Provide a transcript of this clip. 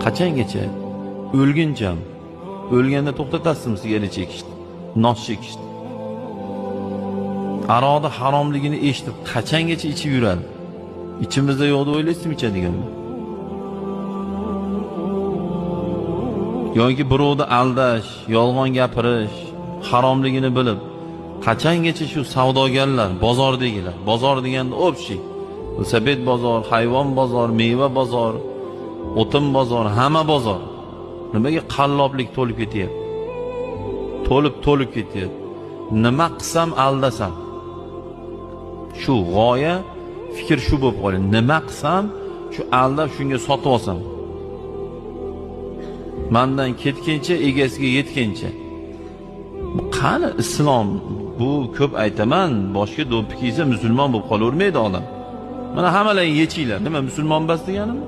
Qachongacha? O'lguncham. O'lganda to'xtatasizmi sigaret chekishni, nos chekishni? Aroqni haromligini eshitib qachongacha ichib yuradi? İçimizde yo'q deb o'ylaysizmi ichadiganmi? Yoki birovni aldash, yolg'on gapirish, haromligini bilib, qachongacha shu savdogarlar, bozordagilar, bozor deganda общий, velosiped bozor, hayvon bozor, meva bozor, o'tin bozor, hamma bozor. Nimaga qalloblik to'lib ketyapti? To'lib ketyapti. Nima qilsam aldasam? Shu g'oya, fikr shu bo'lib qoladi. Nima qilsam, shu aldab shunga sotib olsam. Mendan ketguncha, egasiga yetguncha. Bu qani islom? Bu ko'p aytaman, boshga do'ppi kiysa musulmon bo'lib qolavermaydi odam. Mana hammalar yechinglar. Nima musulmon bas deganimi?